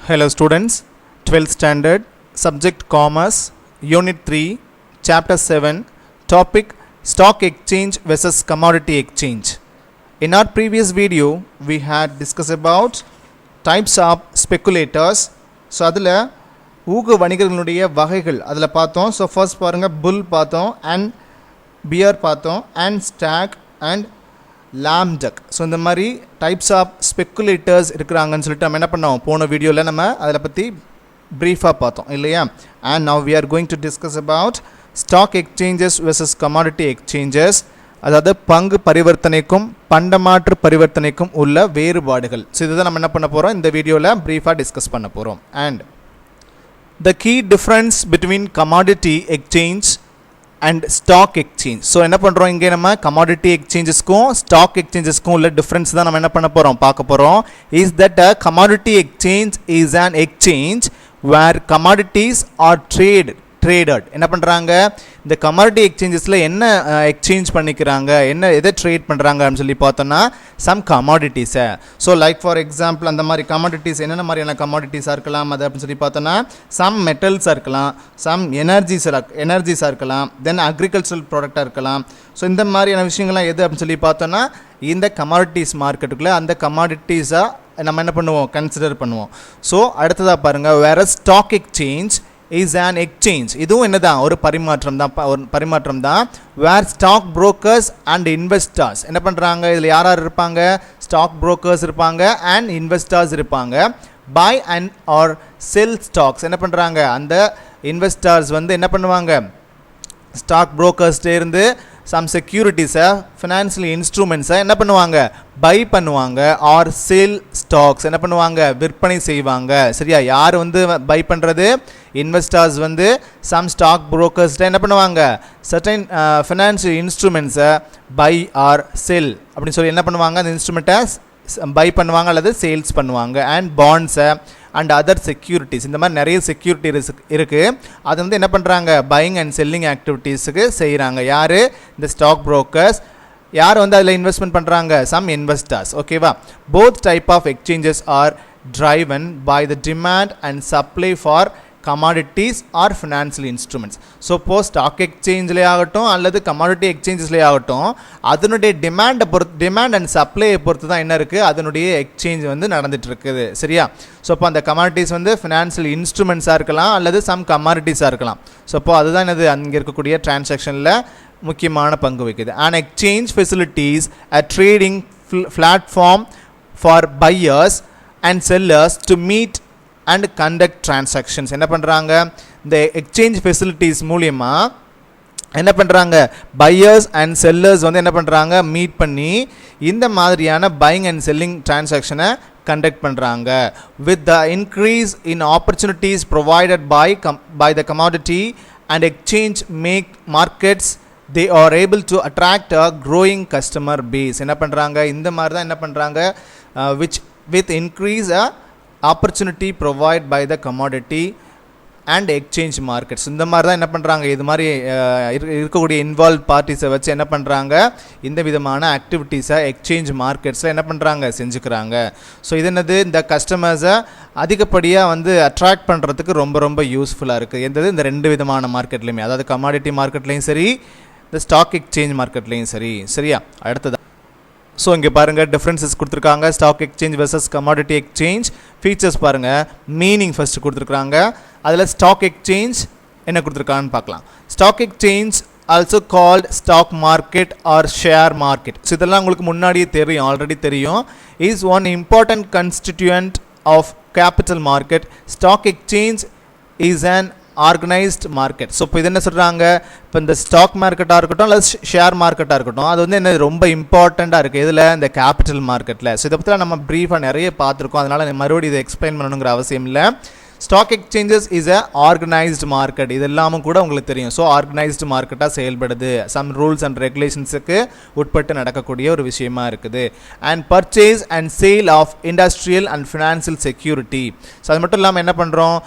Hello students, 12th standard, subject commerce, unit 3, chapter 7, topic stock exchange versus commodity exchange. In our previous video, we had discussed about types of speculators. So அதில் ஊக வணிகர்களுடைய வகைகள் அதில் பார்த்தோம். So first பாருங்கள், புல் பார்த்தோம், and pier பார்த்தோம், and stock and லாம்டக். So இந்த மாதிரி types of speculators இருக்கிறாங்கன்னு சொல்லிட்டு நம்ம என்ன பண்ணோம், போன வீடியோவில் நம்ம அதில் பற்றி ப்ரீஃபாக பார்த்தோம் இல்லையா. And now we are going to discuss about stock exchanges versus commodity exchanges, அதாவது பங்கு பரிவர்த்தனைக்கும் பண்டமாற்று பரிவர்த்தனைக்கும் உள்ள வேறுபாடுகள். ஸோ இதுதான் நம்ம என்ன பண்ண போகிறோம், இந்த வீடியோவில் ப்ரீஃபாக டிஸ்கஸ் பண்ண போகிறோம். And the key difference between commodity exchange and stock exchange. So என்ன பண்ணுறோம், இங்கே நம்ம கமாடிட்டி எக்ஸ்சேஞ்சஸ்க்கும் ஸ்டாக் எக்ஸ்சேஞ்சஸ்க்கும் உள்ள டிஃப்ரென்ஸ் தான் நம்ம என்ன பண்ண போகிறோம், பார்க்க போகிறோம். Is that a commodity exchange is an exchange where commodities are traded. என்ன பண்ணுறாங்க, இந்த கமாடிட்டி எக்ஸ்சேஞ்சஸில் என்ன எக்ஸ்சேஞ்ச் பண்ணிக்கிறாங்க, என்ன எதை ட்ரேட் பண்ணுறாங்க அப்படின்னு சொல்லி பார்த்தோன்னா சம் கமாடிட்டிஸை. ஸோ லைக் ஃபார் எக்ஸாம்பிள் அந்த மாதிரி கமாடிட்டிஸ் என்னென்ன மாதிரியான கமாடிட்டிஸாக இருக்கலாம் அது அப்படின்னு சொல்லி பார்த்தோன்னா சம் மெட்டல்ஸாக இருக்கலாம், சம் எனர்ஜிஸாக இருக்கலாம், தென் அக்ரிகல்ச்சரல் ப்ராடக்டாக இருக்கலாம். ஸோ இந்த மாதிரியான விஷயங்கள்லாம் எது அப்படின்னு சொல்லி பார்த்தோன்னா இந்த கமாடிட்டிஸ் மார்க்கெட்டுக்குள்ளே அந்த கமாடிட்டிஸாக நம்ம என்ன பண்ணுவோம், கன்சிடர் பண்ணுவோம். ஸோ அடுத்ததாக பாருங்கள், வேற stock exchange is an exchange. இதுவும் என்னதான், ஒரு பரிமாற்றம் தான் where stock brokers and investors என்ன பண்ணுறாங்க, இதில் யார் யார் இருப்பாங்க, ஸ்டாக் brokers இருப்பாங்க and investors இருப்பாங்க. buy and or sell stocks என்ன பண்ணுறாங்க, அந்த இன்வெஸ்டர்ஸ் வந்து என்ன பண்ணுவாங்க, ஸ்டாக் புரோக்கர்ஸ்டே இருந்து சம் செக்யூரிட்டிஸை ஃபினான்ஷியல் இன்ஸ்ட்ருமெண்ட்ஸை என்ன பண்ணுவாங்க, பை பண்ணுவாங்க. ஆர் சேல் ஸ்டாக்ஸ் என்ன பண்ணுவாங்க, விற்பனை செய்வாங்க. சரியா, யார் வந்து பை பண்ணுறது, இன்வெஸ்டர்ஸ் வந்து சம் ஸ்டாக் புரோக்கர்ஸ்ட என்ன பண்ணுவாங்க, சர்டைன் ஃபினான்ஷியல் இன்ஸ்ட்ருமெண்ட்ஸை பை ஆர் செல் அப்படின்னு சொல்லி என்ன பண்ணுவாங்க, அந்த இன்ஸ்ட்ருமெண்ட்டை பை பண்ணுவாங்க அல்லது சேல்ஸ் பண்ணுவாங்க. அண்ட் பாண்ட்ஸை அண்ட் அதர் செக்யூரிட்டிஸ், இந்த மாதிரி நிறைய செக்யூரிட்டிஸ் இருக்குது. அது வந்து என்ன பண்ணுறாங்க, பையிங் அண்ட் செல்லிங் ஆக்டிவிட்டீஸுக்கு செய்கிறாங்க. யார், இந்த ஸ்டாக் புரோக்கர்ஸ். யார் வந்து அதில் இன்வெஸ்ட்மெண்ட் பண்ணுறாங்க, சம் இன்வெஸ்டர்ஸ். ஓகேவா. Both type of exchanges are driven by the demand and supply for commodities or financial instruments. So இப்போது ஸ்டாக் எக்ஸ்சேஞ்சிலே ஆகட்டும் அல்லது கமாடிட்டி எக்ஸ்சேஞ்சஸ்லேயே ஆகட்டும், அதனுடைய டிமாண்ட் அண்ட் சப்ளையை பொறுத்து தான் என்ன இருக்குது, அதனுடைய எக்ஸ்சேஞ்ச் வந்து நடந்துட்டு இருக்குது. சரியா. ஸோ இப்போ அந்த கமாடிட்டிஸ் வந்து ஃபினான்ஷியல் இன்ஸ்ட்ருமெண்ட்ஸாக இருக்கலாம் அல்லது சம் கமாடிட்டிஸாக இருக்கலாம். ஸோ இப்போ அதுதான் என்னது, அங்கே இருக்கக்கூடிய டிரான்சாக்ஷனில் முக்கியமான பங்கு வகிக்குது. And exchange facilities a trading platform for buyers and sellers to meet and conduct transactions. என்ன பண்ணுறாங்க, இந்த எக்ஸ்சேஞ்ச் ஃபெசிலிட்டிஸ் மூலிமா என்ன பண்ணுறாங்க, பையர்ஸ் அண்ட் செல்லர்ஸ் வந்து என்ன பண்ணுறாங்க, மீட் பண்ணி இந்த மாதிரியான பையிங் அண்ட் செல்லிங் டிரான்சாக்ஷனை கண்டக்ட் பண்ணுறாங்க. With the increase in opportunities provided by the commodity and exchange markets they are able to attract a growing customer base. என்ன பண்ணுறாங்க, இந்த மாதிரி தான் என்ன பண்ணுறாங்க, which with increase a opportunity provided by the commodity and exchange markets. இந்த மாதிரி தான் என்ன பண்ணுறாங்க, இது மாதிரி இருக்கக்கூடிய இன்வால்வ் பார்ட்டிஸை வச்சு என்ன பண்ணுறாங்க, இந்த விதமான ஆக்டிவிட்டீஸை எக்ஸ்சேஞ்ச் மார்க்கெட்ஸில் என்ன பண்ணுறாங்க, செஞ்சுக்கிறாங்க. ஸோ இது என்னது, இந்த கஸ்டமர்ஸை அதிகப்படியாக வந்து அட்ராக்ட் பண்ணுறதுக்கு ரொம்ப ரொம்ப யூஸ்ஃபுல்லாக இருக்குது. எந்தது, இந்த ரெண்டு விதமான மார்க்கெட்லையுமே, அதாவது கமாடிட்டி மார்க்கெட்லேயும் சரி, இந்த ஸ்டாக் எக்ஸ்சேஞ்ச் மார்க்கெட்லேயும் சரி. சரியா. அடுத்தது, ஸோ இங்கே பாருங்கள் டிஃப்ரென்சஸ் கொடுத்துருக்காங்க, stock exchange versus commodity exchange. Features பாருங்கள், மீனிங் ஃபஸ்ட்டு கொடுத்துருக்காங்க. அதில் ஸ்டாக் எக்ஸ்சேஞ்ச் என்ன கொடுத்துருக்காங்கன்னு பார்க்கலாம். Stock exchange also called stock market or share market. So இதெல்லாம் உங்களுக்கு முன்னாடியே தெரியும், ஆல்ரெடி தெரியும். Is one important constituent of capital market. Stock exchange is an organised market. So இப்போ இது என்ன சொல்கிறாங்க, இப்போ இந்த ஸ்டாக் மார்க்கெட்டாக இருக்கட்டும் அல்லது ஷேர் மார்க்கெட்டாக இருக்கட்டும், அது வந்து என்ன ரொம்ப இம்பார்ட்டண்ட்டாக இருக்குது இதில், இந்த கேபிட்டல் மார்க்கெட்டில். ஸோ இதை பற்றி நம்ம ப்ரீஃபாக நிறைய பார்த்துருக்கோம், அதனால் மறுபடியும் இதை எக்ஸ்பிளைன் பண்ணணுங்கிற அவசியம் இல்லை. Stock exchanges is a organised market, இது எல்லாமும் கூட உங்களுக்கு தெரியும். ஸோ ஆர்கனைஸ்டு மார்க்கெட்டாக செயல்படுது, சம் ரூல்ஸ் அண்ட் ரெகுலேஷன்ஸுக்கு உட்பட்டு நடக்கக்கூடிய ஒரு விஷயமா இருக்குது. And purchase and sale of industrial and financial security. So அது மட்டும் இல்லாமல் என்ன பண்ணுறோம்,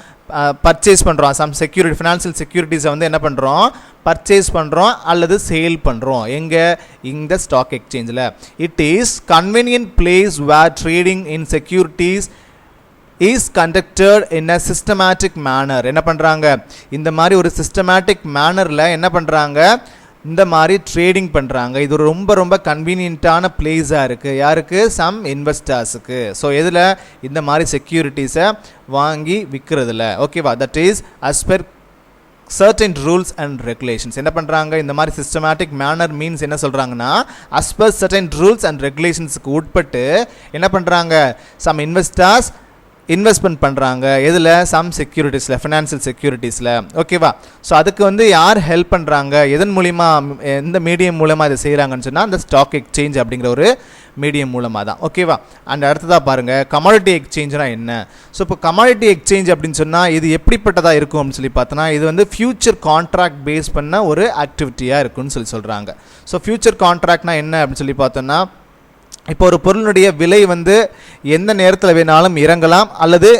பர்ச்சேஸ் பண்ணுறோம், சம் செக்யூரிட்டி ஃபினான்ஷியல் செக்யூரிட்டிஸை வந்து என்ன பண்ணுறோம், பர்ச்சேஸ் பண்ணுறோம் அல்லது சேல் பண்ணுறோம். எங்கே, இந்த ஸ்டாக் எக்ஸ்சேஞ்சில். It is convenient place where trading in securities is conducted in a systematic manner. என்ன பண்ணுறாங்க, இந்த மாதிரி ஒரு சிஸ்டமேட்டிக் மேனரில் என்ன பண்ணுறாங்க, இந்த மாதிரி ட்ரேடிங் பண்ணுறாங்க. இது ஒரு ரொம்ப ரொம்ப கன்வீனியன்ட்டான பிளேஸாக இருக்குது. யாருக்கு, சம் இன்வெஸ்டர்ஸுக்கு. ஸோ எதில், இந்த மாதிரி செக்யூரிட்டிஸை வாங்கி விற்கிறதுல. ஓகேவா, that is as per certain rules and regulations. என்ன பண்ணுறாங்க, இந்த மாதிரி சிஸ்டமேட்டிக் மேனர் மீன்ஸ் என்ன சொல்கிறாங்கன்னா, as per certain rules and regulationsக்கு உட்பட்டு என்ன பண்ணுறாங்க, சம் இன்வெஸ்டர்ஸ் இன்வெஸ்ட்மெண்ட் பண்ணுறாங்க. எதில், சம் செக்யூரிட்டிஸில், ஃபினான்ஷியல் செக்யூரிட்டிஸில். ஓகேவா, ஸோ அதுக்கு வந்து யார் ஹெல்ப் பண்ணுறாங்க, எதன் மூலிமா, எந்த மீடியம் மூலமாக இதை செய்கிறாங்கன்னு சொன்னால் அந்த ஸ்டாக் எக்ஸ்சேஞ்ச் அப்படிங்கிற ஒரு மீடியம் மூலமாக தான். ஓகேவா, அண்ட் அடுத்ததாக பாருங்கள் கமாடிட்டி எக்ஸ்சேஞ்சுனா என்ன. ஸோ இப்போ கமாடிட்டி எக்ஸ்சேஞ்ச் அப்படின்னு சொன்னால் இது எப்படிப்பட்டதாக இருக்கும் அப்படின்னு சொல்லி பார்த்தோன்னா, இது வந்து ஃபியூச்சர் கான்ட்ராக்ட் பேஸ் பண்ண ஒரு ஆக்டிவிட்டியாக இருக்குன்னு சொல்கிறாங்க. ஸோ ஃபியூச்சர் கான்ட்ராக்ட்னா என்ன அப்படின்னு சொல்லி பார்த்தோன்னா, இப்போ ஒரு பொருளுடைய விலை வந்து எந்த நேரத்தில் வேணாலும் இறங்கலாம் அல்லது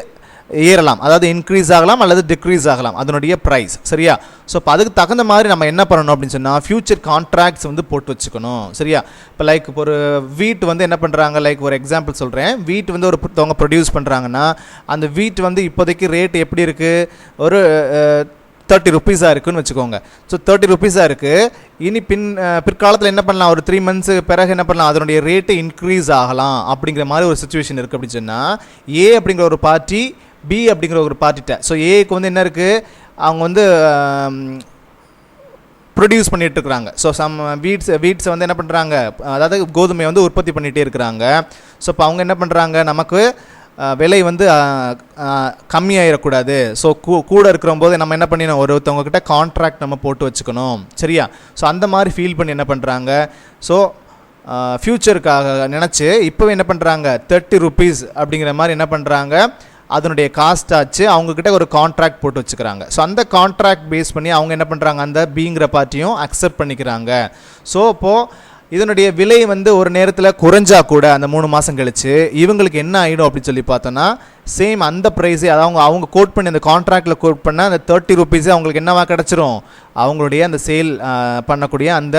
ஏறலாம், அதாவது இன்க்ரீஸ் ஆகலாம் அல்லது டிக்ரீஸ் ஆகலாம் அதனுடைய ப்ரைஸ். சரியா, ஸோ இப்போ அதுக்கு தகுந்த மாதிரி நம்ம என்ன பண்ணணும் அப்படின்னு சொன்னால் ஃபியூச்சர் கான்ட்ராக்ட்ஸ் வந்து போட்டு வச்சுக்கணும். சரியா, இப்போ லைக் இப்போ ஒரு வீட் வந்து என்ன பண்ணுறாங்க, லைக் ஒரு எக்ஸாம்பிள் சொல்கிறேன், வீட் வந்து ஒருத்தவங்க ப்ரொடியூஸ் பண்ணுறாங்கன்னா அந்த வீட் வந்து இப்போதைக்கு ரேட் எப்படி இருக்குது, ஒரு 30 ருப்பீஸாக இருக்குதுன்னு வச்சுக்கோங்க. ஸோ 30 ருப்பீஸாக இருக்குது. இனி பிற்காலத்தில் என்ன பண்ணலாம், ஒரு 3 மந்த்ஸு பிறகு என்ன பண்ணலாம், அதனுடைய ரேட்டு இன்க்ரீஸ் ஆகலாம் அப்படிங்கிற மாதிரி ஒரு சுச்சுவேஷன் இருக்குது. அப்படின்னு சொன்னால் ஏ அப்படிங்கிற ஒரு பார்ட்டி பி அப்படிங்கிற ஒரு பார்ட்டிட்ட, ஸோ ஏக்கு வந்து என்ன இருக்குது, அவங்க வந்து ப்ரொடியூஸ் பண்ணிகிட்டு இருக்கிறாங்க. ஸோ சம் வீட்ஸை வந்து என்ன பண்ணுறாங்க, அதாவது கோதுமையை வந்து உற்பத்தி பண்ணிகிட்டே இருக்கிறாங்க. ஸோ இப்போ அவங்க என்ன பண்ணுறாங்க, நமக்கு விலை வந்து கம்மியாயிடக்கூடாது. ஸோ கூட இருக்கிற போது நம்ம என்ன பண்ணிடணும், ஒருத்தவங்க கிட்ட கான்ட்ராக்ட் நம்ம போட்டு வச்சுக்கணும். சரியா, ஸோ அந்த மாதிரி ஃபீல் பண்ணி என்ன பண்ணுறாங்க, ஸோ ஃப்யூச்சருக்காக நினச்சி இப்போவே என்ன பண்ணுறாங்க, 30 ருப்பீஸ் அப்படிங்கிற மாதிரி என்ன பண்ணுறாங்க, அதனுடைய காஸ்ட் ஆச்சு அவங்கக்கிட்ட ஒரு கான்ட்ராக்ட் போட்டு வச்சுக்கிறாங்க. ஸோ அந்த கான்ட்ராக்ட் பேஸ் பண்ணி அவங்க என்ன பண்ணுறாங்க, அந்த பிங்கிற பார்ட்டியும் அக்செப்ட் பண்ணிக்கிறாங்க. ஸோ இப்போது இதனுடைய விலை வந்து ஒரு நேரத்தில் குறைஞ்சா கூட அந்த 3 மாதம் கழிச்சு இவங்களுக்கு என்ன ஆகிடும் அப்படின்னு சொல்லி பார்த்தோன்னா, சேம் அந்த ப்ரைஸே, அதாவது அவங்க கோட் பண்ணி அந்த கான்ட்ராக்டில் கோட் பண்ண அந்த 30 ருப்பீஸே அவங்களுக்கு என்னவா கிடச்சிரும், அவங்களுடைய அந்த சேல் பண்ணக்கூடிய அந்த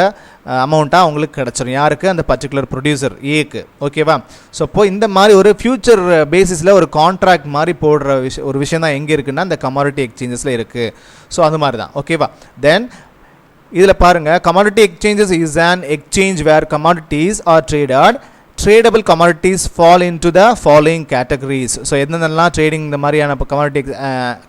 அமௌண்ட்டாக அவங்களுக்கு கிடச்சிரும். யாருக்கு, அந்த பர்டிகுலர் ப்ரொடியூசர் ஏக்கு. ஓகேவா, ஸோ இப்போ இந்த மாதிரி ஒரு ஃபியூச்சர் பேசிஸில் ஒரு கான்ட்ராக்ட் மாதிரி போடுற ஒரு விஷயம் தான் எங்கே இருக்குன்னா இந்த கமாடிட்டி எக்ஸ்சேஞ்சஸில் இருக்குது. ஸோ அது மாதிரி தான். ஓகேவா, தென் இதில் பாருங்கள், commodity exchanges is an exchange where commodities are traded. Tradable commodities fall in to the following categories. So என்னென்னலாம் ட்ரேடிங் இந்த மாதிரியான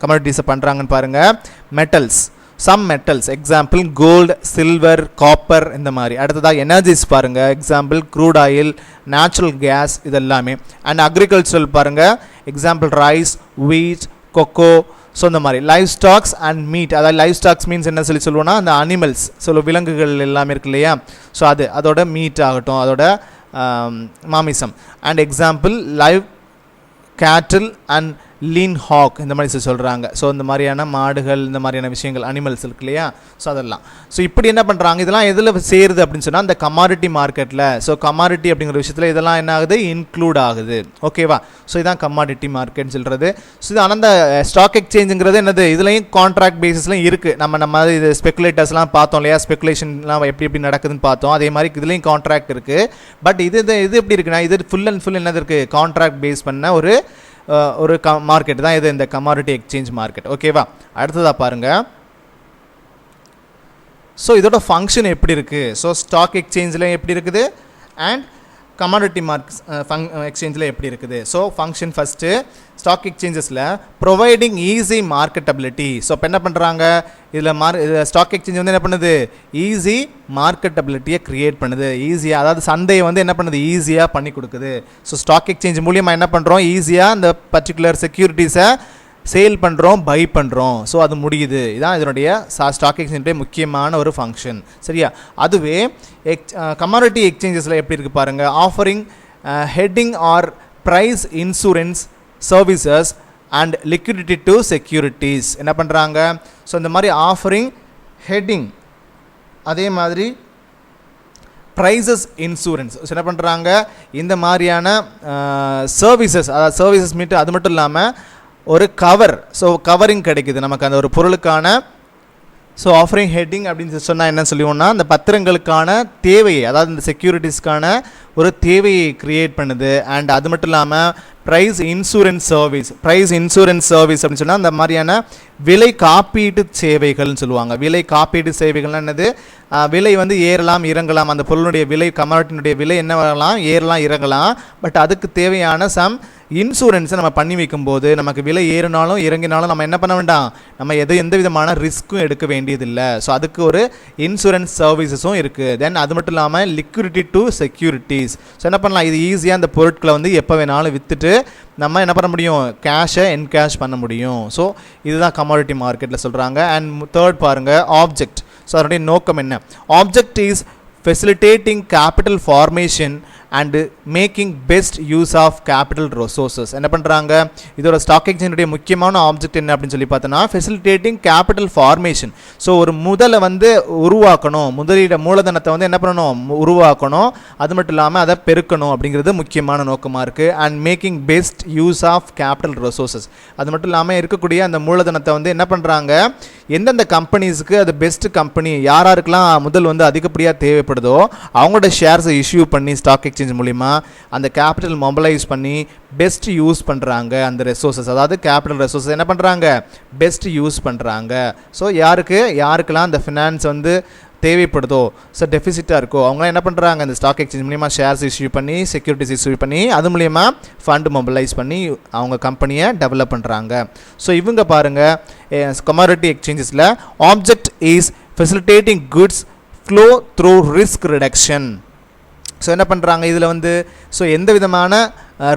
கமாடிட்டிஸை பண்ணுறாங்கன்னு பாருங்கள். Metals, some metals, example gold, silver, copper, இந்த மாதிரி. அடுத்ததாக எனர்ஜிஸ் பாருங்கள், example crude oil, natural gas, இதெல்லாமே. அண்ட் அக்ரிகல்ச்சரல் பாருங்கள், example rice, wheat, cocoa. So இந்த மாதிரி லைஃப் ஸ்டாக்ஸ் அண்ட் மீட், அதாவது லைஃப் ஸ்டாக்ஸ் மீன்ஸ் என்ன சொல்லுவோன்னா அந்த அனிமல்ஸ், விலங்குகள் எல்லாமே இருக்கு இல்லையா, ஸோ அதோட மீட் ஆகட்டும், அதோட மாமிசம். அண்ட் எக்ஸாம்பிள் லைவ் கேட்டில் அண்ட் லீன் ஹாக், இந்த மாதிரி சொல்கிறாங்க. ஸோ இந்த மாதிரியான மாடுகள், இந்த மாதிரியான விஷயங்கள், அனிமல்ஸ் இருக்கு இல்லையா, ஸோ அதெல்லாம். ஸோ இப்படி என்ன பண்ணுறாங்க, இதெல்லாம் எதில் சேருது அப்படின்னு சொன்னால் அந்த கமாடிட்டி மார்க்கெட்டில். ஸோ கமாடிட்டி அப்படிங்கிற விஷயத்தில் இதெல்லாம் என்ன ஆகுது, இன்க்ளூட் ஆகுது. ஓகேவா, ஸோ இதான் கமாடிட்டி மார்க்கெட்னு சொல்கிறது. ஸோ இது ஆனால் அந்த ஸ்டாக் எக்ஸ்சேஞ்சுங்கிறது என்னது, இதுலையும் கான்ட்ராக்ட் பேசிஸ்லையும் இருக்குது. நம்ம இது ஸ்பெகுலேட்டர்ஸ்லாம் பார்த்தோம் இல்லையா, ஸ்பெகுலேஷன்லாம் எப்படி நடக்குதுன்னு பார்த்தோம். அதே மாதிரி இதுலேயும் கான்ட்ராக்ட் இருக்குது. பட் இது எப்படி இருக்குன்னா, இது ஃபுல் அண்ட் ஃபுல் என்னது இருக்குது, கான்ட்ராக்ட் பேஸ் பண்ண ஒரு மார்க்கெட் தான் இது, இந்த கமாடிட்டி எக்ஸ்சேஞ்ச் மார்க்கெட். ஓகேவா, அடுத்ததாக பாருங்கள். ஸோ இதோட ஃபங்க்ஷன் எப்படி இருக்குது, ஸோ ஸ்டாக் எக்ஸ்சேஞ்சில் எப்படி இருக்குது அண்ட் கமாடிட்டி எக்ஸ்சேஞ்சில் எப்படி இருக்குது. ஸோ ஃபங்க்ஷன் ஃபஸ்ட்டு, ஸ்டாக் எக்ஸ்சேஞ்சஸில் ப்ரொவைடிங் ஈஸி மார்க்கெட்டபிலிட்டி. ஸோ இப்போ என்ன பண்ணுறாங்க, இதில் ஸ்டாக் எக்ஸ்சேஞ்ச் வந்து என்ன பண்ணுது, ஈஸி மார்க்கெட்டபிலிட்டியை க்ரியேட் பண்ணுது. ஈஸியாக, அதாவது சந்தையை வந்து என்ன பண்ணுது, ஈஸியாக பண்ணி கொடுக்குது. ஸோ ஸ்டாக் எக்ஸ்சேஞ்ச் மூலியமாக என்ன பண்ணுறோம், ஈஸியாக அந்த பர்டிகுலர் செக்யூரிட்டிஸை சேல் பண்ணுறோம், பை பண்ணுறோம். ஸோ அது முடியுது. இதுதான் இதனுடைய ஸ்டாக் எக்ஸ்சேஞ்சுடைய முக்கியமான ஒரு ஃபங்க்ஷன். சரியா, அதுவே கமாடிட்டி எக்ஸ்சேஞ்சஸில் எப்படி இருக்குது பாருங்கள். Offering hedging or price insurance services and liquidity to securities. என்ன பண்ணுறாங்க, ஸோ இந்த மாதிரி ஆஃபரிங், ஹெட்டிங், அதே மாதிரி ப்ரைஸஸ் இன்சூரன்ஸ். ஸோ என்ன பண்ணுறாங்க, இந்த மாதிரியான சர்வீசஸ், அதாவது சர்வீசஸ் மீட்டு அது மட்டும் இல்லாமல் ஒரு கவர், ஸோ கவரிங் கிடைக்குது நமக்கு அந்த ஒரு பொருளுக்கான. ஸோ ஆஃபரிங் ஹெட்டிங் அப்படின்னு சொன்னால் என்ன சொல்லுவோம்னா, அந்த பத்திரங்களுக்கான தேவையை, அதாவது இந்த செக்யூரிட்டிஸ்க்கான ஒரு தேவையை க்ரியேட் பண்ணுது. அண்ட் அது மட்டும் இல்லாமல் price insurance service. Price insurance service அப்படின்னு சொன்னால் அந்த மாதிரியான விலை காப்பீட்டு சேவைகள்னு சொல்லுவாங்க. விலை காப்பீட்டு சேவைகள்னா என்னது? விலை வந்து ஏறலாம் இறங்கலாம், அந்த பொருளுடைய விலை கமாடிட்டினுடைய விலை என்ன வரலாம், ஏறலாம் இறங்கலாம். பட் அதுக்கு தேவையான சம் இன்சூரன்ஸை நம்ம பண்ணி வைக்கும்போது நமக்கு விலை ஏறினாலும் இறங்கினாலும் நம்ம என்ன பண்ண வேண்டாம், நம்ம எந்த விதமான ரிஸ்க்கும் எடுக்க வேண்டியதில்லை. ஸோ அதுக்கு ஒரு இன்சூரன்ஸ் சர்வீசஸும் இருக்குது. தென் அது மட்டும் இல்லாமல் லிக்விடிட்டி டு செக்யூரிட்டிஸ். ஸோ என்ன பண்ணலாம், இது ஈஸியாக அந்த பொருட்களை வந்து எப்போ வேணாலும் விற்றுட்டு நம்ம என்ன பண்ண முடியும், கேஷை என்கேஷ் பண்ண முடியும். ஸோ இதுதான் கமாடிட்டி மார்க்கெட்டில் சொல்கிறாங்க. அண்ட் தேர்ட் பாருங்கள், ஆப்ஜெக்ட். ஸோ அதனுடைய நோக்கம் என்ன? Object is facilitating capital formation and making best use of capital resources. என்ன பண்ணுறாங்க, இதோட ஸ்டாக் எக்ஸ்சேஞ்சுடைய முக்கியமான ஆப்ஜெக்ட் என்ன அப்படின்னு சொல்லி பார்த்தோன்னா ஃபெசிலிட்டேட்டிங் கேபிட்டல் ஃபார்மேஷன். ஸோ ஒரு முதலை வந்து உருவாக்கணும், முதலீட மூலதனத்தை வந்து என்ன பண்ணணும், உருவாக்கணும். அது மட்டும் இல்லாமல் அதை பெருக்கணும் அப்படிங்கிறது முக்கியமான நோக்கமாக இருக்குது. And making best use of capital resources. அது மட்டும் இல்லாமல் இருக்கக்கூடிய அந்த மூலதனத்தை வந்து என்ன பண்ணுறாங்க, எந்தெந்த கம்பெனிஸுக்கு அது பெஸ்ட் கம்பெனி, யாராருக்கெல்லாம் முதல் வந்து அதிகப்படியாக தேவைப்படுதோ அவங்களோட ஷேர்ஸை இஷ்யூ பண்ணி ஸ்டாக் எக்ஸ்சேஞ்ச் மூலிமா அந்த கேபிட்டல் மொபைலைஸ் பண்ணி பெஸ்ட் யூஸ் பண்ணுறாங்க. அந்த ரெசோர்ஸஸ், அதாவது கேபிட்டல் ரெசோர்ஸஸ் என்ன பண்ணுறாங்க, பெஸ்ட் யூஸ் பண்ணுறாங்க. ஸோ யாருக்கெல்லாம் அந்த ஃபினான்ஸ் வந்து தேவைப்படுதோ, ஸோ டெஃபிசிட்டாக இருக்கோ, அவங்களாம் என்ன பண்ணுறாங்க, இந்த ஸ்டாக் எக்ஸ்சேஞ்ச் மூலிமா ஷேர்ஸ் இஷ்யூ பண்ணி செக்யூரிட்டிஸ் இஷ்யூ பண்ணி அது மூலிமா ஃபண்ட் மொபைலைஸ் பண்ணி அவங்க கம்பெனியை டெவலப் பண்ணுறாங்க. ஸோ இவங்க பாருங்கள், கமாடிட்டி எக்ஸ்சேஞ்சஸில் object is facilitating goods flow through risk reduction. So என்ன பண்ணுறாங்க இதில் வந்து, ஸோ எந்த விதமான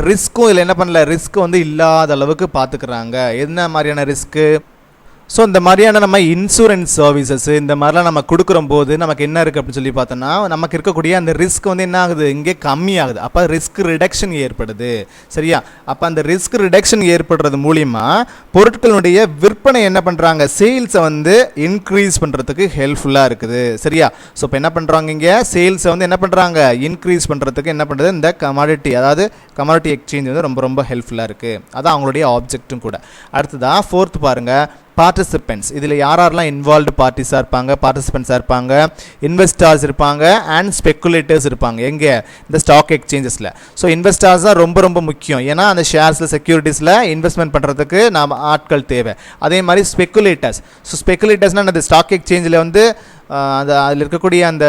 ரிஸ்க்கும் இதில் என்ன பண்ணல, ரிஸ்க்கு வந்து இல்லாத அளவுக்கு பார்த்துக்கிறாங்க. என்ன மாதிரியான ரிஸ்க்கு? ஸோ இந்த மாதிரியான நம்ம இன்சூரன்ஸ் சர்வீசஸ் இந்த மாதிரிலாம் நம்ம கொடுக்குற போது நமக்கு என்ன இருக்குது அப்படின்னு சொல்லி பார்த்தோன்னா, நமக்கு இருக்கக்கூடிய அந்த ரிஸ்க் வந்து என்ன ஆகுது, இங்கே கம்மியாகுது. அப்போ ரிஸ்க் ரிடக்ஷன் ஏற்படுது. சரியா? அப்போ அந்த ரிஸ்க் ரிடக்ஷன் ஏற்படுறது மூலிமா பொருட்களுடைய விற்பனை என்ன பண்ணுறாங்க, சேல்ஸை வந்து இன்க்ரீஸ் பண்ணுறதுக்கு ஹெல்ப்ஃபுல்லாக இருக்குது. சரியா? ஸோ இப்போ என்ன பண்ணுறாங்க, இங்கே சேல்ஸை வந்து என்ன பண்ணுறாங்க, இன்க்ரீஸ் பண்ணுறதுக்கு என்ன பண்ணுறது, இந்த கமாடிட்டி, அதாவது கமாடிட்டி எக்ஸ்சேஞ்ச் வந்து ரொம்ப ரொம்ப ஹெல்ப்ஃபுல்லாக இருக்குது. அதான் அவங்களுடைய ஆப்ஜெக்ட்டும் கூட. அடுத்ததாக ஃபோர்த் பாருங்கள், பார்ட்டிசிபென்ட்ஸ். இதில் யாரெல்லாம் இன்வால்வ்டு பார்ட்டிஸாக இருப்பாங்க, பார்ட்டிசிபென்ட்ஸாக இருப்பாங்க, இன்வெஸ்டார்ஸ் இருப்பாங்க அண்ட் ஸ்பெக்குலேட்டர்ஸ் இருப்பாங்க. எங்கே, இந்த ஸ்டாக் எக்ஸ்சேஞ்சஸில். ஸோ இன்வெஸ்டார்ஸ் தான் ரொம்ப ரொம்ப முக்கியம். ஏன்னா அந்த ஷேர்ஸில் செக்யூரிட்டிஸில் இன்வெஸ்ட்மெண்ட் பண்ணுறதுக்கு நாம் ஆட்கள் தேவை. அதே மாதிரி ஸ்பெக்குலேட்டர்ஸ். ஸோ ஸ்பெக்குலேட்டர்ஸ்னால் அந்த ஸ்டாக் எக்ஸ்சேஞ்சில் வந்து அதில் இருக்கக்கூடிய அந்த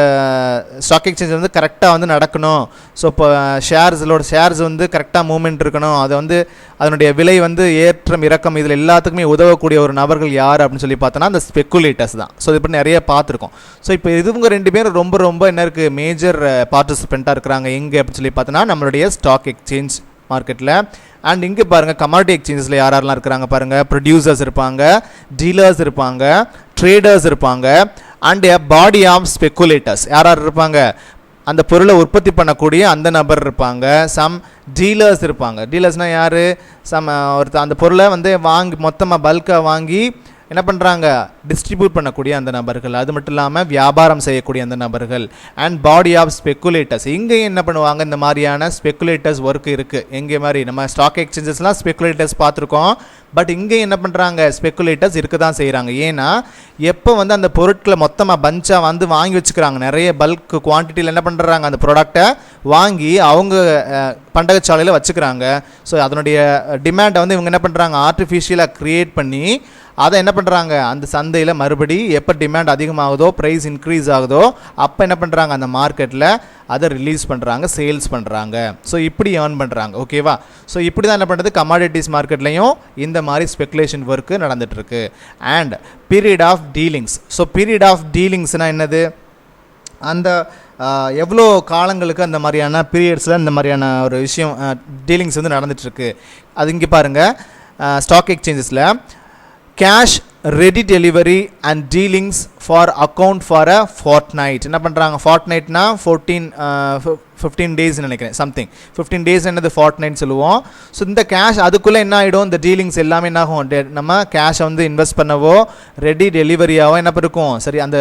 ஸ்டாக் எக்ஸ்சேஞ்ச் வந்து கரெக்டாக வந்து நடக்கணும். ஸோ இப்போ ஷேர்ஸ் வந்து கரெக்டாக மூவ்மெண்ட் இருக்கணும். அது வந்து அதனுடைய விலை வந்து ஏற்றம் இறக்கம் இதில் எல்லாத்துக்குமே உதவக்கூடிய ஒரு நபர்கள் யார் அப்படின்னு சொல்லி பார்த்தோன்னா அந்த ஸ்பெக்குலேட்டர்ஸ் தான். ஸோ இப்படி நிறைய பார்த்துருக்கோம். ஸோ இப்போ இவங்க ரெண்டு பேரும் ரொம்ப ரொம்ப என்ன இருக்குது, மேஜர் பார்ட்டிசிபெண்ட்டாக இருக்கிறாங்க. எங்கே அப்படின்னு சொல்லி பார்த்தோன்னா நம்மளுடைய ஸ்டாக் எக்ஸ்சேஞ்ச் மார்க்கெட்டில். அண்ட் இங்கே பாருங்கள், கமாடிட்டி எக்ஸ்சேஞ்சஸில் யாரெல்லாம் இருக்கிறாங்க பாருங்கள், ப்ரொடியூசர்ஸ் இருப்பாங்க, டீலர்ஸ் இருப்பாங்க, ட்ரேடர்ஸ் இருப்பாங்க and a body of speculators. யார் இருப்பாங்க, அந்த பொருளை உற்பத்தி பண்ணக்கூடிய அந்த நபர் இருப்பாங்க. சம் டீலர்ஸ் இருப்பாங்க. டீலர்ஸ்னால் யார், அந்த பொருளை வந்து மொத்தமாக பல்காக வாங்கி என்ன பண்ணுறாங்க, டிஸ்ட்ரிபியூட் பண்ணக்கூடிய அந்த நபர்கள். அது மட்டும் இல்லாமல் வியாபாரம் செய்யக்கூடிய அந்த நபர்கள். And body of speculators. இங்கேயும் என்ன பண்ணுவாங்க, இந்த மாதிரியான ஸ்பெக்குலேட்டர்ஸ் ஒர்க் இருக்குது. எங்கே மாதிரி நம்ம ஸ்டாக் எக்ஸ்சேஞ்சஸ்லாம் ஸ்பெக்குலேட்டர்ஸ் பார்த்துருக்கோம். பட் இங்கே என்ன பண்ணுறாங்க, ஸ்பெக்குலேட்டர்ஸ் இருக்க தான் செய்கிறாங்க. ஏன்னா எப்போ வந்து அந்த பொருட்களை மொத்தமாக பஞ்சாக வந்து வாங்கி வச்சுக்கிறாங்க, நிறைய பல்க் குவான்டிட்டியில் என்ன பண்ணுறாங்க, அந்த ப்ராடக்டை வாங்கி அவங்க பண்டகச்சாலையில் வச்சுக்கிறாங்க. ஸோ அதனுடைய டிமாண்டை வந்து இவங்க என்ன பண்ணுறாங்க, ஆர்டிஃபிஷியலாக க்ரியேட் பண்ணி அதை என்ன பண்ணுறாங்க, அந்த சந்தையில் மறுபடி எப்போ டிமாண்ட் அதிகமாகுதோ, ப்ரைஸ் இன்க்ரீஸ் ஆகுதோ அப்போ என்ன பண்ணுறாங்க, அந்த மார்க்கெட்டில் அதை ரிலீஸ் பண்ணுறாங்க, சேல்ஸ் பண்ணுறாங்க. ஸோ இப்படி ஏர்ன் பண்ணுறாங்க. ஓகேவா? ஸோ இப்படி தான் என்ன பண்ணுறது, கமாடிட்டிஸ் மார்க்கெட்லேயும் இந்த மாதிரி ஸ்பெக்குலேஷன் ஒர்க்கு நடந்துகிட்ருக்கு. And period of dealings. So period of டீலிங்ஸ்னால் என்னது, அந்த எவ்வளோ காலங்களுக்கு அந்த மாதிரியான பீரியட்ஸில் இந்த மாதிரியான ஒரு விஷயம் டீலிங்ஸ் வந்து நடந்துகிட்ருக்கு. அது இங்கே பாருங்கள், ஸ்டாக் எக்ஸ்சேஞ்சஸில் cash ready delivery and dealings for account for a fortnight. என்ன பண்ணுறாங்க, ஃபார்ட்நைட்னா 15 டேஸ் நினைக்கிறேன், சம்திங் 15 டேஸ் என்னது ஃபார்ட்நைட் சொல்லுவோம். ஸோ இந்த கேஷ் அதுக்குள்ளே என்ன ஆகிடும், இந்த டீலிங்ஸ் எல்லாமே என்ன ஆகும், நம்ம கேஷை வந்து இன்வெஸ்ட் பண்ணவோ ரெடி டெலிவரியாவோ என்ன இருக்கும், சரி அந்த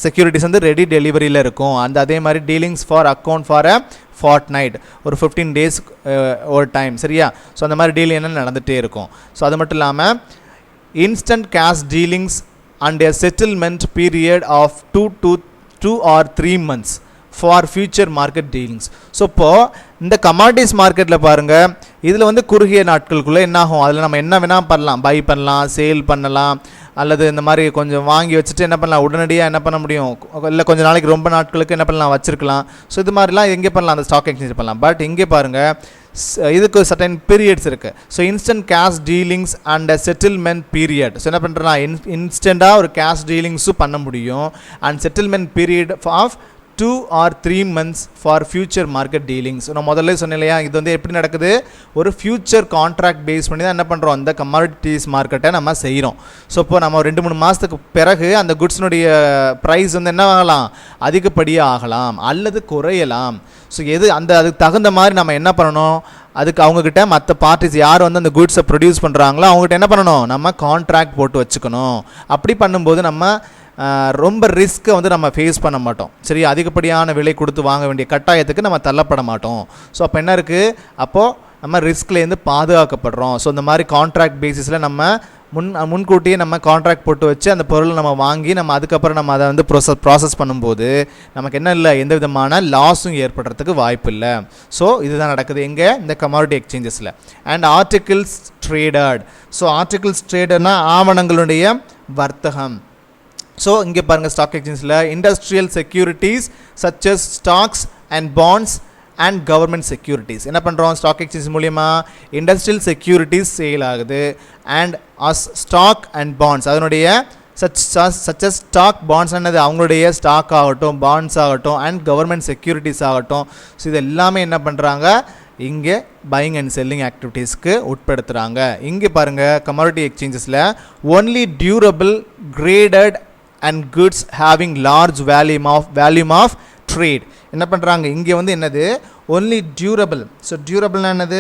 செக்யூரிட்டிஸ் வந்து ரெடி டெலிவரியில் இருக்கும். அதே மாதிரி dealings for account for a Fortnite ஒரு 15 டேஸ் ஒரு டைம். சரியா? ஸோ அந்த மாதிரி டீல் என்ன நடந்துகிட்டே இருக்கும். ஸோ அது மட்டும் இல்லாமல் instant cash dealings and a settlement period of 2 or 3 months for future market dealings. So இப்போது இந்த கமாடிட்டிஸ் மார்க்கெட்டில் பாருங்கள், இதில் வந்து குறுகிய நாட்களுக்குள்ளே என்ன ஆகும், அதில் நம்ம என்ன வேணால் பண்ணலாம், பை பண்ணலாம், சேல் பண்ணலாம், அல்லது இந்த மாதிரி கொஞ்சம் வாங்கி வச்சுட்டு என்ன பண்ணலாம், உடனடியாக என்ன பண்ண முடியும், இல்லை கொஞ்சம் நாளைக்கு ரொம்ப நாட்களுக்கு என்ன பண்ணலாம் வச்சுருக்கலாம். ஸோ இது மாதிரிலாம் எங்கே பண்ணலாம், அந்த ஸ்டாக் எக்ஸ்சேஞ்ச் பண்ணலாம். பட் இங்கே பாருங்கள், இதுக்கு சர்டன் பீரியட்ஸ் இருக்குது. So instant cash dealings and settlement period. So என்ன பண்ணுறேன்னா, இன்ஸ்டண்ட்டாக ஒரு கேஷ் டீலிங்ஸும் பண்ண முடியும், and settlement period of 2 or 3 months for future market dealings. நான் முதல்ல சொன்னேன் இல்லையா, இது வந்து எப்படி நடக்குது, ஒரு ஃபியூச்சர் கான்ட்ராக்ட் பேஸ் பண்ணி தான் என்ன பண்ணுறோம், அந்த கமாடிட்டிஸ் மார்க்கெட்டை நம்ம செய்கிறோம். ஸோ இப்போ நம்ம 2-3 மாதத்துக்கு பிறகு அந்த குட்ஸினுடைய ப்ரைஸ் வந்து என்ன ஆகலாம், அதிகப்படியாக ஆகலாம் அல்லது குறையலாம். ஸோ அதுக்கு தகுந்த மாதிரி நம்ம என்ன பண்ணணும், அதுக்கு அவங்கக்கிட்ட மற்ற பார்ட்டிஸ் யார் வந்து அந்த குட்ஸை ப்ரொடியூஸ் பண்ணுறாங்களோ அவங்ககிட்ட என்ன பண்ணணும், நம்ம கான்ட்ராக்ட் போட்டு வச்சுக்கணும். அப்படி பண்ணும்போது நம்ம ரொம்ப ரிஸ்க்கை வந்து நம்ம ஃபேஸ் பண்ண மாட்டோம். சரி, அதிகப்படியான விலை கொடுத்து வாங்க வேண்டிய கட்டாயத்துக்கு நம்ம தள்ளப்பட மாட்டோம். ஸோ அப்போ என்ன இருக்குது, அப்போது நம்ம ரிஸ்க்லேருந்து பாதுகாக்கப்படுறோம். ஸோ இந்த மாதிரி கான்ட்ராக்ட் பேசிஸில் நம்ம முன்கூட்டியே நம்ம கான்ட்ராக்ட் போட்டு வச்சு அந்த பொருளை நம்ம வாங்கி நம்ம அதுக்கப்புறம் நம்ம அதை வந்து ப்ராசஸ் பண்ணும்போது நமக்கு என்ன இல்லை, எந்த விதமான லாஸும் ஏற்படுறதுக்கு வாய்ப்பு இல்லை. ஸோ இதுதான் நடக்குது எங்கே, இந்த கமாடிட்டி எக்ஸ்சேஞ்சஸில். And articles traded. So articles ட்ரேடட்னா ஆவணங்களுடைய வர்த்தகம். ஸோ இங்கே பாருங்கள், ஸ்டாக் எக்ஸ்சேஞ்சில் industrial securities such as stocks and bonds and government securities என்ன பண்ணுறோம், ஸ்டாக் எக்ஸ்சேஞ்ச் மூலிமா இண்டஸ்ட்ரியல் செக்யூரிட்டிஸ் சேல் ஆகுது. அண்ட் ஸ்டாக் அண்ட் பாண்ட்ஸ் அதனுடைய சச் அஸ் ஸ்டாக் பாண்ட்ஸ் என்னது, அவங்களுடைய ஸ்டாக் ஆகட்டும், பாண்ட்ஸ் ஆகட்டும், அண்ட் கவர்மெண்ட் செக்யூரிட்டிஸ் ஆகட்டும். ஸோ இது எல்லாமே என்ன பண்ணுறாங்க, இங்கே பையிங் அண்ட் செல்லிங் ஆக்டிவிட்டீஸ்க்கு உட்படுத்துகிறாங்க. இங்கே பாருங்கள், கமாடிட்டி எக்ஸ்சேஞ்சஸில் only durable graded and goods having large volume of trade என்ன பண்ணுறாங்க, இங்கே வந்து என்னது, ஒன்லி டியூரபிள். ஸோ டியூரபிள்னா என்னது,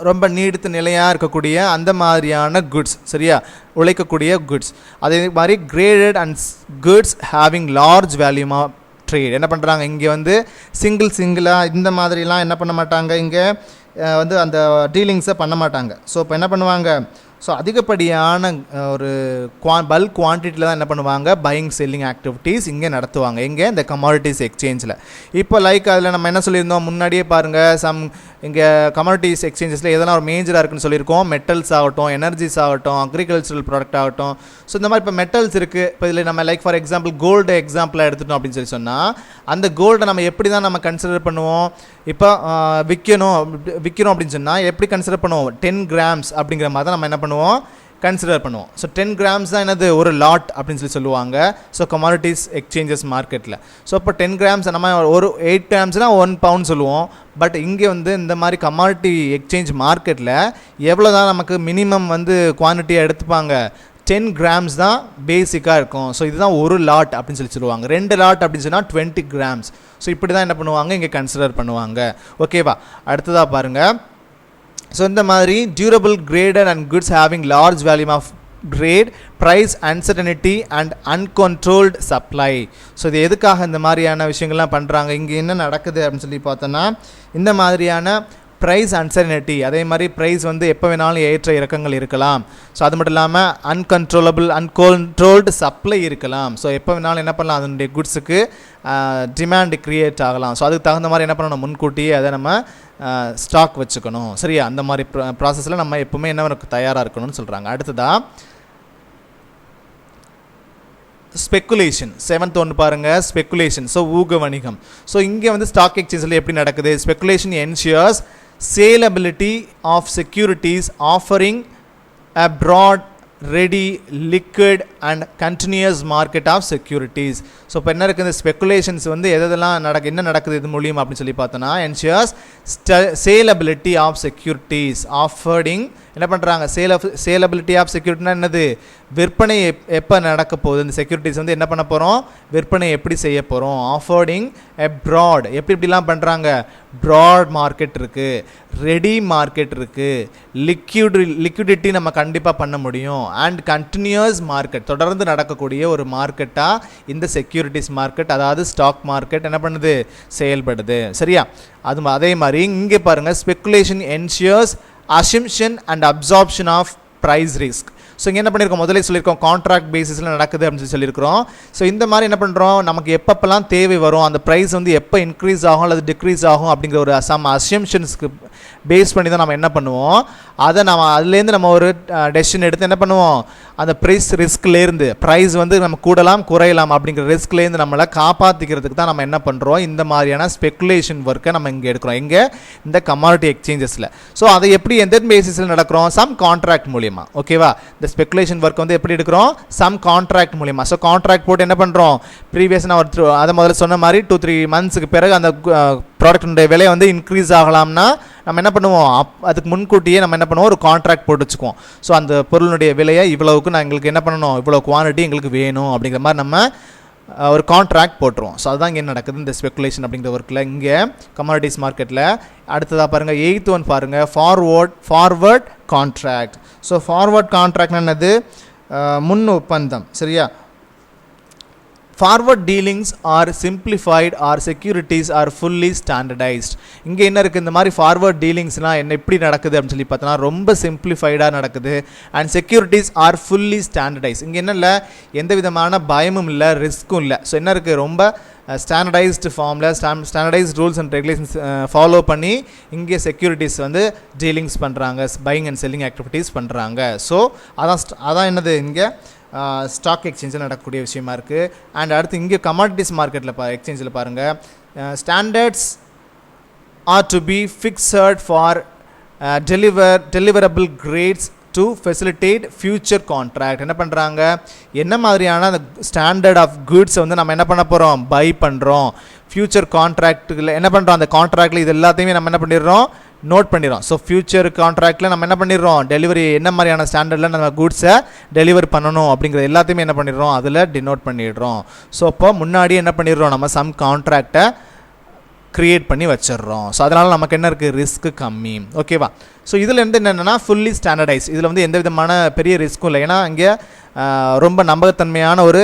ரொம்ப நீடித்து நிலையாக இருக்கக்கூடிய அந்த மாதிரியான குட்ஸ், சரியா, உழைக்கக்கூடிய குட்ஸ். அதே மாதிரி graded and goods having large volume of trade என்ன பண்ணுறாங்க, இங்கே வந்து சிங்கிளாக இந்த மாதிரிலாம் என்ன பண்ண மாட்டாங்க, இங்கே வந்து அந்த டீலிங்ஸை பண்ண மாட்டாங்க. ஸோ இப்போ என்ன பண்ணுவாங்க, ஸோ அதிகப்படியான ஒரு பல்க் குவான்டிட்டியில் தான் என்ன பண்ணுவாங்க, பையிங் செல்லிங் ஆக்டிவிட்டீஸ் இங்கே நடத்துவாங்க. இங்கே இந்த கமாடிட்டிஸ் எக்ஸ்சேஞ்சில். இப்போ லைக் அதில் நம்ம என்ன சொல்லியிருந்தோம், முன்னாடியே பாருங்கள், இங்கே கமாடிட்டிஸ் எக்ஸ்சேஞ்சஸில் எதெல்லாம் ஒரு மேஜராக இருக்குன்னு சொல்லியிருக்கோம், மெட்டல்ஸ் ஆகட்டும், எனர்ஜிஸ் ஆகட்டும், அக்ரிகல்ச்சரல் ப்ராடக்ட் ஆகட்டும். ஸோ இந்த மாதிரி இப்போ மெட்டல்ஸ் இருக்குது. இப்போ இதில் நம்ம லைக் ஃபார் எக்ஸாம்பிள் கோல்டு எக்ஸாம்பிளாக எடுத்துட்டோம் அப்படின்னு சொன்னால், அந்த கோல்டை நம்ம எப்படி தான் நம்ம கன்சிடர் பண்ணுவோம், இப்போ விற்கணும் அப்படின்னு சொன்னால் எப்படி கன்சிடர் பண்ணுவோம், 10 grams அப்படிங்கிற மாதிரி தான் நம்ம என்ன பண்ணுவோம், கன்சிடர் பண்ணுவோம். ஸோ 10 grams தான் என்னது, ஒரு லாட் அப்படின்னு சொல்லுவாங்க. ஸோ கமாடிட்டிஸ் எக்ஸ்சேஞ்சஸ் மார்க்கெட்டில். ஸோ இப்போ 10 grams நம்ம ஒரு 8 gramsனால் 1 pound சொல்லுவோம். பட் இங்கே வந்து இந்த மாதிரி கமாடிட்டி எக்ஸ்சேஞ்ச் மார்க்கெட்டில் எவ்வளோ தான் நமக்கு மினிமம் வந்து குவான்டிட்டியாக எடுத்துப்பாங்க, 10 grams தான் பேசிக்காக இருக்கும். ஸோ இதுதான் ஒரு லாட் அப்படின்னு சொல்லுவாங்க. 2 லாட் அப்படின்னு சொன்னால் 20 grams. ஸோ இப்படி தான் என்ன பண்ணுவாங்க, இங்கே கன்சிடர் பண்ணுவாங்க. ஓகேவா, அடுத்ததாக பாருங்கள். ஸோ இந்த மாதிரி durable graded and goods having large volume of grade, price uncertainty and uncontrolled supply. So இது எதுக்காக இந்த மாதிரியான விஷயங்கள்லாம் பண்ணுறாங்க, இங்கே என்ன நடக்குது அப்படின்னு சொல்லி பார்த்தோன்னா, இந்த மாதிரியான ப்ரைஸ் அன்சர்டனிட்டி, அதே மாதிரி ப்ரைஸ் வந்து எப்போ வேணாலும் ஏற்ற இறக்கங்கள் இருக்கலாம். ஸோ அது மட்டும் இல்லாமல் அன்கண்ட்ரோல்டு சப்ளை இருக்கலாம். ஸோ எப்போ வேணாலும் என்ன பண்ணலாம், அதனுடைய குட்ஸுக்கு டிமாண்ட் க்ரியேட் ஆகலாம். ஸோ அதுக்கு தகுந்த மாதிரி என்ன பண்ணணும், முன்கூட்டியே அதை நம்ம ஸ்டாக் வச்சுக்கணும். சரியா, அந்த மாதிரி ப்ராசஸில் நம்ம எப்பவுமே என்ன தயாராக இருக்கணும்னு சொல்கிறாங்க. அடுத்ததாக ஸ்பெக்குலேஷன், 7th ஒன்று பாருங்கள், ஸ்பெக்குலேஷன். ஸோ ஊக வணிகம். ஸோ இங்கே வந்து ஸ்டாக் எக்ஸ்சேஞ்சில் எப்படி நடக்குது, speculation ensures saleability of securities offering a broad ready liquid and continuous market of securities. So இப்போ என்ன இருக்குது, இந்த ஸ்பெக்குலேஷன்ஸ் வந்து எதெல்லாம் என்ன நடக்குது இது மூலியம் அப்படின்னு சொல்லி பார்த்தோன்னா, ensures saleability of securities offering என்ன பண்ணுறாங்க, சேலபிலிட்டி ஆஃப் செக்யூரிட்டினா என்னது, விற்பனை எப்போ நடக்க போகுது, இந்த செக்யூரிட்டிஸ் வந்து என்ன பண்ண போகிறோம், விற்பனை எப்படி செய்ய போகிறோம். ஆஃபர்டிங் எ ப்ராட், எப்படிலாம் பண்ணுறாங்க, ப்ராட் மார்க்கெட் இருக்குது, ரெடி மார்க்கெட் இருக்குது, லிக்விடிட்டி நம்ம கண்டிப்பாக பண்ண முடியும், அண்ட் கண்டினியூஸ் மார்க்கெட், தொடர்ந்து நடக்கக்கூடிய ஒரு மார்க்கெட்டாக இந்த செக்யூரிட்டிஸ் மார்க்கெட், அதாவது ஸ்டாக் மார்க்கெட் என்ன பண்ணுது, செயல்படுது. சரியா, அதே மாதிரி இங்கே பாருங்கள், speculation ensures assumption and absorption of price risk. So இங்கே என்ன பண்ணியிருக்கோம், முதலே சொல்லியிருக்கோம் கான்ட்ராக்ட் பேசிஸில் நடக்குது அப்படின்னு சொல்லியிருக்கிறோம். ஸோ இந்த மாதிரி என்ன பண்ணுறோம், நமக்கு எப்பப்பெல்லாம் தேவை வரும், அந்த ப்ரைஸ் வந்து எப்போ இன்க்ரீஸ் ஆகும் அல்லது டிக்ரீஸ் ஆகும் அப்படிங்கிற ஒரு சம் அசம்ஷன்ஸ்க்கு பேஸ் பண்ணி தான் நம்ம என்ன பண்ணுவோம், அதை நம்ம அதுலேருந்து நம்ம ஒரு டெசிஷன் எடுத்து என்ன பண்ணுவோம், அந்த ப்ரைஸ் ரிஸ்க்லேருந்து ப்ரைஸ் வந்து நம்ம கூடலாம் குறையலாம் அப்படிங்கிற ரிஸ்க்லேருந்து நம்மளை காப்பாற்றிக்கிறதுக்கு தான் நம்ம என்ன பண்ணுறோம், இந்த மாதிரியான ஸ்பெக்குலேஷன் ஒர்க்கை நம்ம இங்கே எடுக்கிறோம், இங்கே இந்த கமாடிட்டி எக்ஸ்சேஞ்சஸில். ஸோ அதை எப்படி எந்த பேசிஸில் நடக்கிறோம், சம் கான்ட்ராக்ட் மூலியமாக. ஓகேவா, இந்த ஸ்பெக்குலேஷன் ஒர்க் வந்து எப்படி எடுக்கிறோம், சம் கான்ட்ராக்ட் மூலியமாக. ஸோ கான்ட்ராக்ட் போட்டு என்ன பண்ணுறோம், ப்ரீவியஸ் நான் ஒரு அதை முதல்ல சொன்ன மாதிரி 2-3 மந்த்ஸுக்கு பிறகு அந்த ப்ராடக்ட்டுடைய விலை வந்து இன்க்ரீஸ் ஆகலாம்னா நம்ம என்ன பண்ணுவோம், அதுக்கு முன்கூட்டியே நம்ம என்ன பண்ணுவோம், ஒரு கான்ட்ராக்ட் போட்டு வச்சுக்குவோம். ஸோ அந்த பொருளுடைய விலையை இவ்வளவுக்கு நான் எங்களுக்கு என்ன பண்ணணும், இவ்வளோ குவான்டிட்டி எங்களுக்கு வேணும் அப்படிங்கிற மாதிரி நம்ம ஒரு கான்ட்ராக்ட் போட்டுருவோம். ஸோ அதுதான் இங்கே நடக்குது இந்த ஸ்பெக்குலேஷன் அப்படிங்கிற ஒர்க்கில் இங்கே கமாடிட்டிஸ் மார்க்கெட்டில். அடுத்ததாக பாருங்கள் 8th ஒன் பாருங்கள், ஃபார்வர்ட் கான்ட்ராக்ட். ஸோ ஃபார்வர்ட் கான்ட்ராக்ட்னா என்னது, முன் ஒப்பந்தம். சரியா, forward dealings are simplified or securities are fully standardised. இங்கே என்ன இருக்குது, இந்த மாதிரி ஃபார்வர்ட் டீலிங்ஸ்னால் என்ன எப்படி நடக்குது அப்படின்னு சொல்லி பார்த்தோன்னா ரொம்ப சிம்பிளிஃபைடாக நடக்குது. And securities are fully standardise. இங்கே என்ன இல்லை, எந்த விதமான பயமும் இல்லை, ரிஸ்க்கும் இல்லை. ஸோ என்ன இருக்குது, ரொம்ப ஸ்டாண்டர்டைஸ்டு ஃபார்மில் standardised rules and regulations follow பண்ணி இங்கே செக்யூரிட்டிஸ் வந்து டீலிங்ஸ் பண்ணுறாங்க, பையிங் அண்ட் செல்லிங் ஆக்டிவிட்டீஸ் பண்ணுறாங்க. ஸோ அதான் என்னது இங்கே ஸ்டாக் எக்ஸ்சேஞ்சில் நடக்கக்கூடிய விஷயமா இருக்குது. அண்ட் அடுத்து இங்கே கமாடிட்டிஸ் மார்க்கெட்டில் எக்ஸ்சேஞ்சில் பாருங்கள், standards are to be fixed for deliverable grades to facilitate future contract. என்ன பண்ணுறாங்க, என்ன மாதிரியான அந்த ஸ்டாண்டர்ட் ஆஃப் குட்ஸை வந்து நம்ம என்ன பண்ண போகிறோம், பை பண்ணுறோம். ஃபியூச்சர் கான்ட்ராக்டில் என்ன பண்ணுறோம், அந்த கான்ட்ராக்டில் இது எல்லாத்தையுமே நம்ம என்ன பண்ணிடுறோம், நோட் பண்ணிடுறோம். ஸோ ஃபியூச்சர் கான்ட்ராக்டில் நம்ம என்ன பண்ணிடுறோம், டெலிவரி என்ன மாதிரியான ஸ்டாண்டர்டில் நம்ம குட்ஸை டெலிவரி பண்ணணும் அப்படிங்கிறது எல்லாத்தையுமே என்ன பண்ணிடுறோம், அதில் டினோட் பண்ணிடுறோம். ஸோ அப்போ முன்னாடியே என்ன பண்ணிடுறோம், நம்ம சம் கான்ட்ராக்டை க்ரியேட் பண்ணி வச்சிடுறோம். ஸோ அதனால் நமக்கு என்ன இருக்குது, ரிஸ்க்கு கம்மி. ஓகேவா, ஸோ இதில் இருந்து என்னென்னா ஃபுல்லி ஸ்டாண்டர்டைஸ். இதில் வந்து எந்த விதமான பெரிய ரிஸ்க்கும் இல்லை. ஏன்னா இங்கே ரொம்ப நம்பகத்தன்மையான ஒரு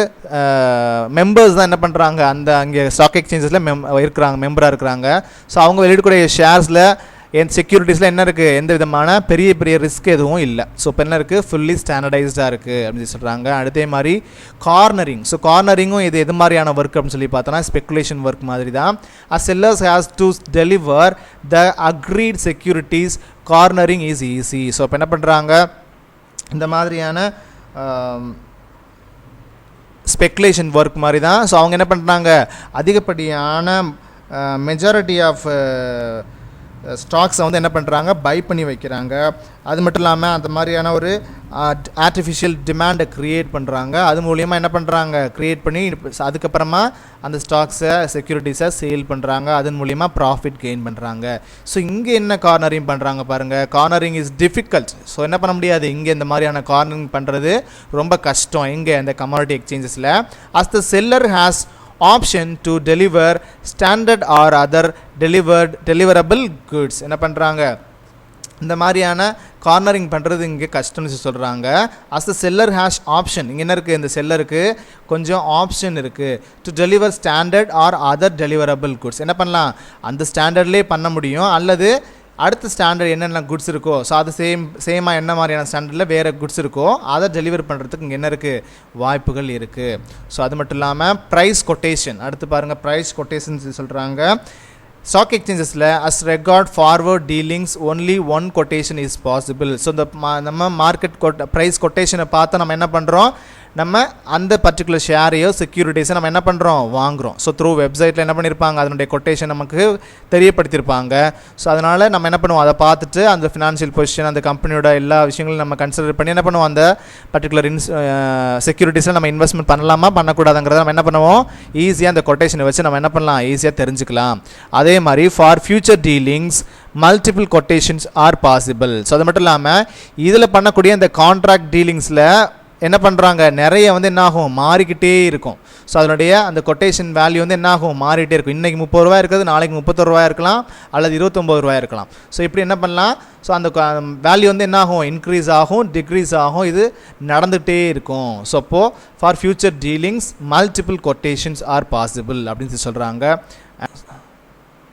மெம்பர்ஸ் தான் என்ன பண்ணுறாங்க, அந்த அங்கே ஸ்டாக் எக்ஸ்சேஞ்சஸில் இருக்கிறாங்க, மெம்பராக இருக்கிறாங்க. ஸோ அவங்க வெளியிடக்கூடிய ஷேர்ஸில் செக்யூரிட்டிஸில் என்ன இருக்குது, எந்த விதமான பெரிய ரிஸ்க் எதுவும் இல்லை. ஸோ இப்போ என்ன இருக்குது, ஃபுல்லி ஸ்டாண்டர்டைஸ்டாக இருக்குது அப்படின்னு சொல்கிறாங்க. அதே மாதிரி கார்னரிங். ஸோ கார்னரிங்கும் எது மாதிரியான ஒர்க் அப்படின்னு சொல்லி பார்த்தோன்னா ஸ்பெக்குலேஷன் ஒர்க் மாதிரி தான். Sellers has to deliver the agreed securities, cornering is easy. So இப்போ என்ன பண்ணுறாங்க, இந்த மாதிரியான ஸ்பெக்குலேஷன் ஒர்க் மாதிரி தான். ஸோ அவங்க என்ன பண்ணுறாங்க, அதிகப்படியான மெஜாரிட்டி ஆஃப் ஸ்டாக்ஸை வந்து என்ன பண்ணுறாங்க, பை பண்ணி வைக்கிறாங்க. அது மட்டும் இல்லாமல் அந்த மாதிரியான ஒரு ஆர்டிஃபிஷியல் டிமாண்டை க்ரியேட் பண்ணுறாங்க. அது மூலிமா என்ன பண்ணுறாங்க, க்ரியேட் பண்ணி அதுக்கப்புறமா அந்த ஸ்டாக்ஸை செக்யூரிட்டிஸை சேல் பண்ணுறாங்க. அதன் மூலிமா ப்ராஃபிட் கெயின் பண்ணுறாங்க. ஸோ இங்கே என்ன கார்னரிங் பண்ணுறாங்க பாருங்கள், கார்னரிங் இஸ் டிஃபிகல்ட். ஸோ என்ன பண்ண முடியாது, இங்கே இந்த மாதிரியான கார்னரிங் பண்ணுறது ரொம்ப கஷ்டம் இங்கே இந்த கமாடிட்டி எக்ஸ்சேஞ்சஸில். As the seller has option to deliver standard or other deliverable goods. என்ன பண்ணுறாங்க, இந்த மாதிரியான கார்னரிங் பண்ணுறது இங்கே கஷ்டம்னு சொல்கிறாங்க. As the seller has option, இங்கே என்ன இருக்குது, இந்த செல்லருக்கு கொஞ்சம் ஆப்ஷன் இருக்குது. To deliver standard or other deliverable goods. என்ன பண்ணலாம், அந்த ஸ்டாண்டர்ட்லேயே பண்ண முடியும், அல்லது அடுத்த ஸ்டாண்டர்ட் என்னென்ன குட்ஸ் இருக்கோ, ஸோ அது சேமாக என்ன மாதிரியான ஸ்டாண்டர்டில் வேறு குட்ஸ் இருக்கோ அதை டெலிவரி பண்ணுறதுக்கு இங்கே என்ன இருக்குது, வாய்ப்புகள் இருக்குது. ஸோ அது மட்டும் இல்லாமல் ப்ரைஸ் கொட்டேஷன். அடுத்து பாருங்கள், ப்ரைஸ் கொட்டேஷன் சொல்கிறாங்க. ஸ்டாக் எக்ஸ்சேஞ்சஸில் as regard forward dealings only one quotation is possible. So இந்த நம்ம மார்க்கெட் ப்ரைஸ் கொட்டேஷனை பார்த்து நம்ம என்ன பண்ணுறோம், நம்ம அந்த பர்டிகுலர் ஷேரையோ செக்யூரிட்டிஸை நம்ம என்ன பண்ணுறோம், வாங்குகிறோம். ஸோ த்ரூ வெப்சைட்டில் என்ன பண்ணியிருப்பாங்க, அதனுடைய கொட்டேஷன் நமக்கு தெரியப்படுத்தியிருப்பாங்க. ஸோ அதனால் நம்ம என்ன பண்ணுவோம், அதை பார்த்துட்டு அந்த ஃபினான்ஷியல் பொசிஷன், அந்த கம்பெனியோட எல்லா விஷயங்களும் நம்ம கன்சிடர் பண்ணி என்ன பண்ணுவோம், அந்த பர்டிகுலர் செக்யூரிட்டிஸில் நம்ம இன்வெஸ்ட்மெண்ட் பண்ணலாமா பண்ணக்கூடாதுங்கிறத நம்ம என்ன பண்ணுவோம், ஈஸியாக அந்த கொட்டேஷனை வச்சு நம்ம என்ன பண்ணலாம், ஈஸியாக தெரிஞ்சுக்கலாம். அதே மாதிரி for future dealings multiple quotations R possible. So அது மட்டும் இல்லாமல் இதில் பண்ணக்கூடிய இந்த கான்ட்ராக்ட் டீலிங்ஸில் என்ன பண்ணுறாங்க, நிறைய வந்து என்னாகும், மாறிக்கிட்டே இருக்கும். ஸோ அதனுடைய அந்த கொட்டேஷன் வேல்யூ வந்து என்னாகும், மாறிட்டே இருக்கும். இன்றைக்கி 30 ரூபா இருக்கிறது நாளைக்கு 31 ரூபா இருக்கலாம், அல்லது 29 ரூபா இருக்கலாம். ஸோ இப்படி என்ன பண்ணலாம், ஸோ அந்த வேல்யூ வந்து என்னாகும், இன்க்ரீஸ் ஆகும், டிக்ரீஸ் ஆகும், இது நடந்துகிட்டே இருக்கும். ஸோ அப்போது for future dealings multiple quotations R possible அப்படின்னு சொல்கிறாங்க.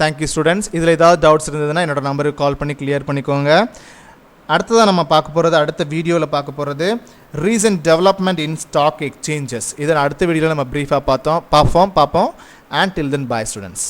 Thank you students. இதில் ஏதாவது டவுட்ஸ் இருந்ததுன்னா என்னோடய நம்பருக்கு கால் பண்ணி கிளியர் பண்ணிக்கோங்க. அடுத்ததாக நம்ம பார்க்க போகிறது, அடுத்த வீடியோவில் பார்க்க போகிறது recent development in stock exchanges. இதை அடுத்த வீடியோவில் நம்ம ப்ரீஃபாக பார்ப்போம். And till then bye students.